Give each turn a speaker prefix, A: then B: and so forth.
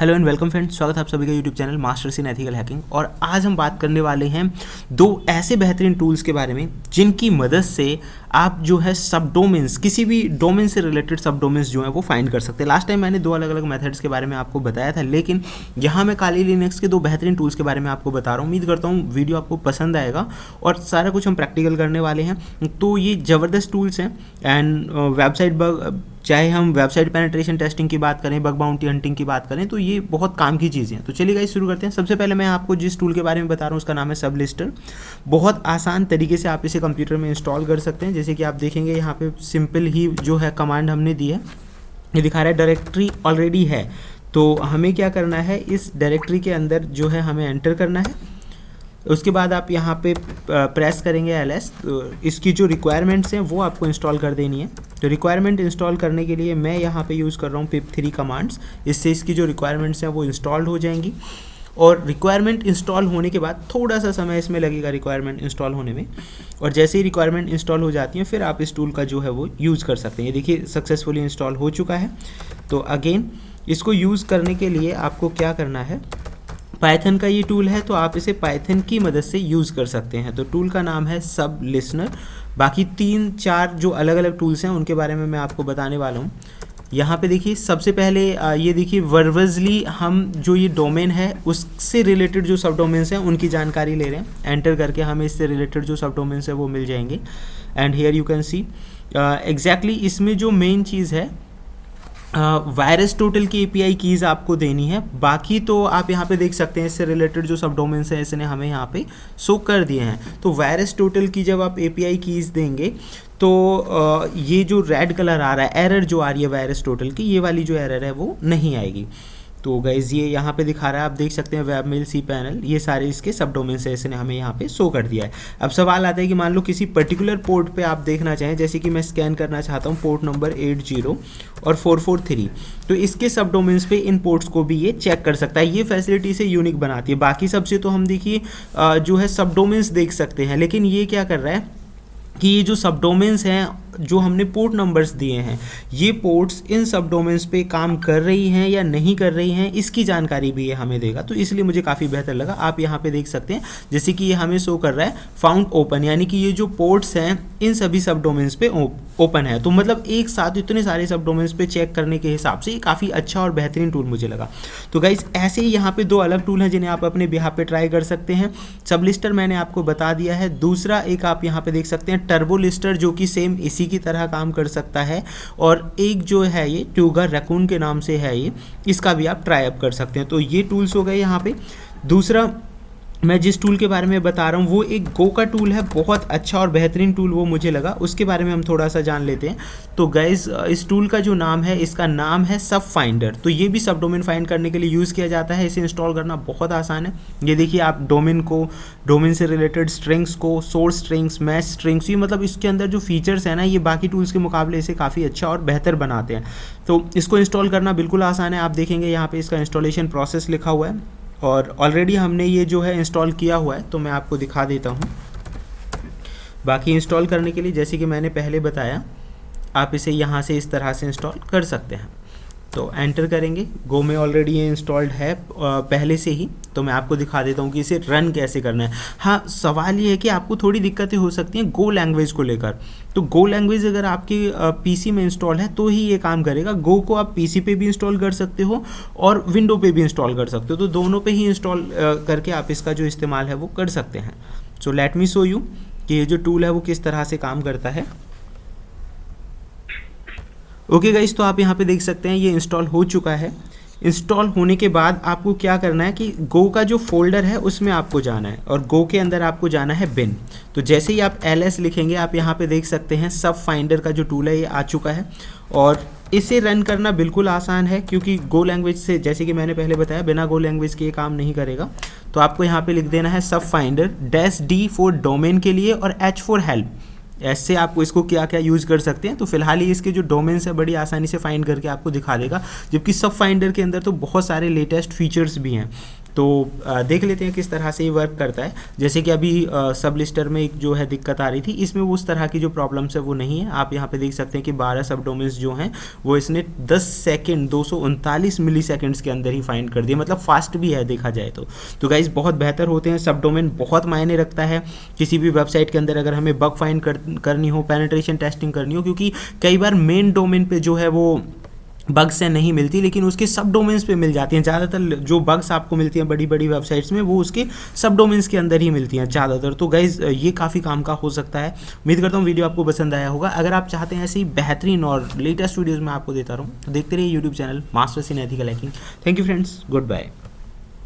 A: Hello and welcome friends, स्वागत है आप सभी का YouTube channel masters in ethical hacking. और आज हम बात करने वाले हैं दो ऐसे बेहतरीन टूल्स के बारे में जिनकी मदद से आप जो है सब डोमेन्स, किसी भी डोमेन से रिलेटेड सब डोमेन्स जो है वो फाइंड कर सकते हैं। लास्ट टाइम मैंने दो अलग अलग मेथड्स के बारे में आपको बताया था, लेकिन यहाँ मैं काली लिनक्स के दो बेहतरीन टूल्स के बारे में आपको बता रहा हूँ। उम्मीद करता हूँ वीडियो आपको पसंद आएगा और सारा कुछ हम प्रैक्टिकल करने वाले हैं। तो ये ज़बरदस्त टूल्स हैं एंड वेबसाइट बग, चाहे हम वेबसाइट पेनिट्रेशन टेस्टिंग की बात करें, बग बाउंटी हंटिंग की बात करें, तो ये बहुत काम की चीज़ें हैं। तो चलिए गाइस शुरू करते हैं। सबसे पहले मैं आपको जिस टूल के बारे में बता रहा हूँ उसका नाम है सबलिस्टर। बहुत आसान तरीके से आप इसे कंप्यूटर में इंस्टॉल कर सकते हैं। जैसे कि आप देखेंगे यहाँ पे सिंपल ही जो है कमांड हमने दी है, ये दिखा रहा है डायरेक्टरी ऑलरेडी है। तो हमें क्या करना है, इस डायरेक्टरी के अंदर जो है हमें एंटर करना है। उसके बाद आप यहाँ पे प्रेस करेंगे LS। तो इसकी जो रिक्वायरमेंट्स हैं वो आपको इंस्टॉल कर देनी है। तो रिक्वायरमेंट इंस्टॉल करने के लिए मैं यहाँ पे यूज़ कर रहा हूँ pip3 कमांड्स। इससे इसकी जो रिक्वायरमेंट्स हैं वो इंस्टॉल्ड हो जाएंगी। और रिक्वायरमेंट इंस्टॉल होने के बाद थोड़ा सा समय इसमें लगेगा रिक्वायरमेंट इंस्टॉल होने में, और जैसे ही रिक्वायरमेंट इंस्टॉल हो जाती है फिर आप इस टूल का जो है वो यूज़ कर सकते हैं। ये देखिए सक्सेसफुली इंस्टॉल हो चुका है। तो अगेन इसको यूज़ करने के लिए आपको क्या करना है, पाइथन का ये टूल है तो आप इसे पाइथन की मदद से यूज़ कर सकते हैं। तो टूल का नाम है सब लिसनर। बाकी 3-4 जो अलग अलग टूल्स हैं उनके बारे में मैं आपको बताने वाला हूँ। यहाँ पे देखिए सबसे पहले ये देखिए वर्बली हम जो ये डोमेन है उससे रिलेटेड जो सब डोमेन्स हैं उनकी जानकारी ले रहे हैं। एंटर करके हमें इससे रिलेटेड जो सब डोमेन्स हैं वो मिल जाएंगे। And here you can see exactly इसमें जो मेन चीज़ है वायरस टोटल की API कीज़ आपको देनी है। बाकी तो आप यहाँ पे देख सकते हैं इससे रिलेटेड जो सब डोमेन्स हैं इसने हमें यहाँ पे शो कर दिए हैं। तो वायरस टोटल की जब आप API कीज़ देंगे तो ये जो रेड कलर आ रहा है, एरर जो आ रही है वायरस टोटल की, ये वाली जो एरर है वो नहीं आएगी। तो गाइज ये यहाँ पे दिखा रहा है, आप देख सकते हैं वेबमेल cPanel, ये सारे इसके सब डोमेन्स है, इसने हमें यहाँ पे शो कर दिया है। अब सवाल आता है कि मान लो किसी पर्टिकुलर पोर्ट पे आप देखना चाहें, जैसे कि मैं स्कैन करना चाहता हूँ पोर्ट नंबर 80 और 443, तो इसके सब डोमेन्स पे इन पोर्ट्स को भी ये चेक कर सकता है। ये फैसिलिटी से यूनिक बनाती है। बाकी सबसे तो हम देखिए जो है सब डोमेन्स देख सकते हैं, लेकिन ये क्या कर रहा है कि ये जो सब डोमेन्स हैं, जो हमने पोर्ट नंबर्स दिए हैं, ये पोर्ट्स इन सब डोमेन्स पे काम कर रही हैं या नहीं कर रही हैं, इसकी जानकारी भी ये हमें देगा। तो इसलिए मुझे काफ़ी बेहतर लगा। आप यहाँ पे देख सकते हैं जैसे कि ये हमें शो कर रहा है फाउंड ओपन, यानी कि ये जो पोर्ट्स हैं इन सभी सब डोमेन्स पे ओपन है। तो मतलब एक साथ इतने सारे सब डोमेन्स पे चेक करने के हिसाब से ये काफ़ी अच्छा और बेहतरीन टूल मुझे लगा। तो गाइस ऐसे ही यहाँ पे दो अलग टूल हैं जिन्हें आप अपने बिहाफ पे ट्राई कर सकते हैं। सबलिस्टर मैंने आपको बता दिया है। दूसरा एक आप यहाँ पे देख सकते हैं टर्बो लिस्टर, जो कि सेम इसी की तरह काम कर सकता है। और एक जो है ये ट्यूगर रैकून के नाम से है, ये इसका भी आप ट्राई अप कर सकते हैं। तो ये टूल्स हो गए यहाँ पे। दूसरा मैं जिस टूल के बारे में बता रहा हूँ वो एक गो का टूल है, बहुत अच्छा और बेहतरीन टूल वो मुझे लगा। उसके बारे में हम थोड़ा सा जान लेते हैं। तो गाइज इस टूल का जो नाम है, इसका नाम है सब फाइंडर। तो ये भी सब डोमेन फाइंड करने के लिए यूज़ किया जाता है। इसे इंस्टॉल करना बहुत आसान है। ये देखिए आप डोमेन को, डोमेन से रिलेटेड स्ट्रिंग्स को, सोर्स स्ट्रिंग्स, मैच स्ट्रिंग्स, ये मतलब इसके अंदर जो फीचर्स हैं ना, ये बाकी टूल्स के मुकाबले इसे काफ़ी अच्छा और बेहतर बनाते हैं। तो इसको इंस्टॉल करना बिल्कुल आसान है। आप देखेंगे यहाँ पर इसका इंस्टॉलेशन प्रोसेस लिखा हुआ है और ऑलरेडी हमने ये जो है इंस्टॉल किया हुआ है। तो मैं आपको दिखा देता हूँ। बाकी इंस्टॉल करने के लिए जैसे कि मैंने पहले बताया, आप इसे यहाँ से इस तरह से इंस्टॉल कर सकते हैं। तो एंटर करेंगे। गो में ऑलरेडी ये इंस्टॉल्ड है पहले से ही। तो मैं आपको दिखा देता हूँ कि इसे रन कैसे करना है। हाँ, सवाल ये है कि आपको थोड़ी दिक्कतें हो सकती हैं गो लैंग्वेज को लेकर। तो गो लैंग्वेज अगर आपके पीसी में इंस्टॉल है तो ही ये काम करेगा। गो को आप पीसी पे भी इंस्टॉल कर सकते हो और विंडो पे भी इंस्टॉल कर सकते हो। तो दोनों पे ही इंस्टॉल करके आप इसका जो इस्तेमाल है वो कर सकते हैं। So let me show you कि ये जो टूल है वो किस तरह से काम करता है। ओके गाइस, तो आप यहाँ पे देख सकते हैं ये इंस्टॉल हो चुका है। इंस्टॉल होने के बाद आपको क्या करना है कि गो का जो फोल्डर है उसमें आपको जाना है और गो के अंदर आपको जाना है बिन। तो जैसे ही आप LS लिखेंगे, आप यहाँ पे देख सकते हैं सब फाइंडर का जो टूल है ये आ चुका है। और इसे रन करना बिल्कुल आसान है, क्योंकि गो लैंग्वेज से, जैसे कि मैंने पहले बताया, बिना गो लैंग्वेज के ये काम नहीं करेगा। तो आपको यहाँ पे लिख देना है सब फाइंडर -D फॉर डोमेन के लिए और H फॉर हेल्प। ऐसे आपको इसको क्या क्या यूज़ कर सकते हैं। तो फिलहाल ही इसके जो डोमेन्स है बड़ी आसानी से फाइंड करके आपको दिखा देगा, जबकि सब फाइंडर के अंदर तो बहुत सारे लेटेस्ट फीचर्स भी हैं। तो देख लेते हैं किस तरह से ये वर्क करता है। जैसे कि अभी सब लिस्टर में एक जो है दिक्कत आ रही थी, इसमें वो उस तरह की जो प्रॉब्लम्स है वो नहीं है। आप यहाँ पे देख सकते हैं कि 12 सब डोमेन्स जो हैं वो इसने 10 सेकेंड 239 मिली सेकेंड्स के अंदर ही फाइंड कर दिया, मतलब फास्ट भी है देखा जाए तो गाइज बहुत बेहतर होते हैं। सब डोमेन बहुत मायने रखता है किसी भी वेबसाइट के अंदर अगर हमें बग फाइंड करनी हो, पेनिट्रेशन टेस्टिंग करनी हो, क्योंकि कई बार मेन डोमेन पे जो है वो बग्स से नहीं मिलती, लेकिन उसके सब डोमेन्स पे मिल जाती हैं। ज़्यादातर जो बग्स आपको मिलती हैं बड़ी बड़ी वेबसाइट्स में वो उसके सब डोमेन्स के अंदर ही मिलती हैं ज़्यादातर। तो गाइज ये काफ़ी काम का हो सकता है। उम्मीद करता हूँ वीडियो आपको पसंद आया होगा। अगर आप चाहते हैं ऐसे ही बेहतरीन और लेटेस्ट वीडियोज़ मैं आपको देता रहूँ तो देखते रहिए YouTube channel masters in ethical hacking. Thank you friends, good bye.